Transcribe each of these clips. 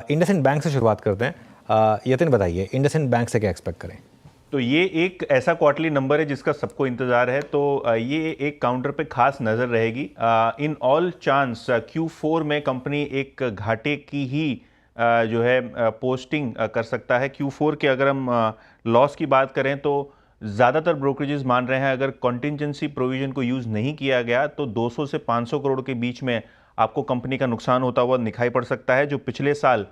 IndusInd bank से शुरुआत करते हैं। यतिन बताइए, इंडसइंड बैंक से क्या एक्सपेक्ट करें? तो ये एक ऐसा क्वार्टरली नंबर है जिसका सबको इंतजार है, तो ये एक काउंटर पे खास नज़र रहेगी। इन ऑल चांस Q4 में कंपनी एक घाटे की ही जो है पोस्टिंग कर सकता है। Q4 के अगर हम लॉस की बात करें तो ज़्यादातर ब्रोकरेजेस मान रहे हैं अगर कॉन्टिजेंसी प्रोविजन को यूज़ नहीं किया गया तो 200 से 500 करोड़ के बीच में आपको कंपनी का नुकसान होता हुआ दिखाई पड़ सकता है, जो पिछले साल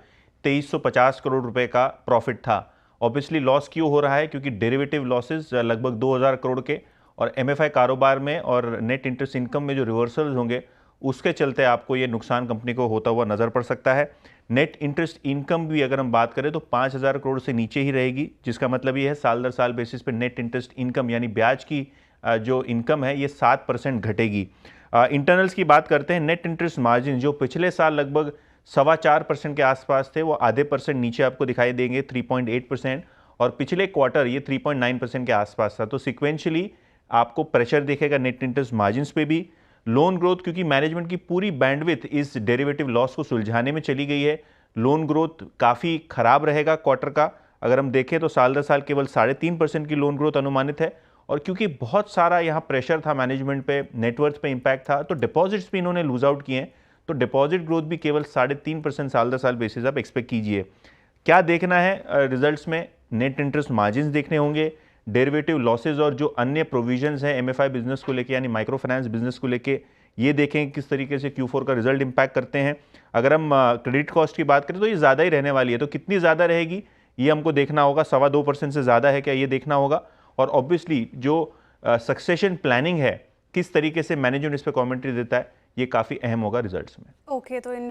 2350 करोड़ रुपए का प्रॉफिट था। ऑब्वियसली लॉस क्यों हो रहा है? क्योंकि डेरिवेटिव लॉसेस लगभग 2000 करोड़ के और एमएफआई कारोबार में और नेट इंटरेस्ट इनकम में जो रिवर्सल्स होंगे उसके चलते आपको ये नुकसान कंपनी को होता हुआ नजर पड़ सकता है। नेट इंटरेस्ट इनकम भी अगर हम बात करें तो 5000 करोड़ से नीचे ही रहेगी, जिसका मतलब ये है साल दर साल बेसिस पे नेट इंटरेस्ट इनकम यानी ब्याज की जो इनकम है ये 7% घटेगी। इंटरनल्स की बात करते हैं, नेट इंटरेस्ट मार्जिन जो पिछले साल लगभग 4.25% के आसपास थे वो आधे परसेंट नीचे आपको दिखाई देंगे 3.8%, और पिछले क्वार्टर ये 3.9% के आसपास था। तो सिक्वेंशियली आपको प्रेशर दिखेगा नेट इंटरेस्ट मार्जिन्स पे भी। लोन ग्रोथ, क्योंकि मैनेजमेंट की पूरी बैंडविड्थ इस डेरिवेटिव लॉस को सुलझाने में चली गई है, लोन ग्रोथ काफ़ी खराब रहेगा क्वार्टर का। अगर हम देखें तो साल दर साल केवल 3.5% की लोन ग्रोथ अनुमानित है, और क्योंकि बहुत सारा यहाँ प्रेशर था मैनेजमेंट पे, नेटवर्थ पे इम्पैक्ट था, तो डिपॉजिट्स भी इन्होंने लूज आउट किए हैं, तो डिपॉजिट ग्रोथ भी केवल 3.5% साल दर साल बेसिस आप एक्सपेक्ट कीजिए। क्या देखना है रिजल्ट्स में? नेट इंटरेस्ट मार्जिन्स देखने होंगे, डेरिवेटिव लॉसेज और जो अन्य प्रोविजंस हैं एमएफआई बिजनेस को लेके यानी माइक्रो फाइनेंस बिजनेस को लेके, ये देखें किस तरीके से Q4 का रिजल्ट इंपैक्ट करते हैं। अगर हम क्रेडिट कॉस्ट की बात करें तो ये ज़्यादा ही रहने वाली है, तो कितनी ज़्यादा रहेगी ये हमको देखना होगा। 2.25% से ज़्यादा है क्या, ये देखना होगा। और ऑब्वियसली जो सक्सेशन प्लानिंग है, किस तरीके से मैनेजमेंट इस पर कमेंट्री देता है, ये काफ़ी अहम होगा रिजल्ट्स में। ओके, तो इन